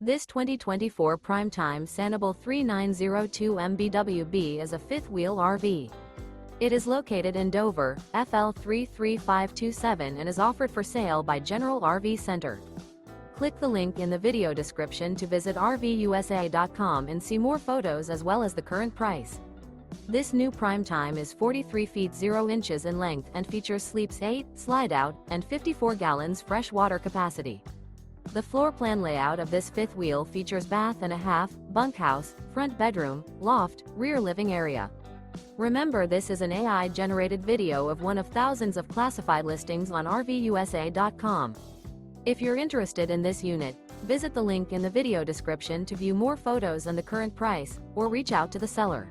This 2024 Prime Time Sanibel 3902 MBWB is a fifth-wheel RV. It is located in Dover, FL 33527 and is offered for sale by General RV Center. Click the link in the video description to visit RVUSA.com and see more photos as well as the current price. This new Prime Time is 43 feet 0 inches in length and features sleeps 8, slide-out, and 54 gallons fresh water capacity. The floor plan layout of this fifth wheel features bath and a half, bunkhouse, front bedroom, loft, rear living area. Remember, this is an AI-generated video of one of thousands of classified listings on RVUSA.com. If you're interested in this unit, visit the link in the video description to view more photos and the current price, or reach out to the seller.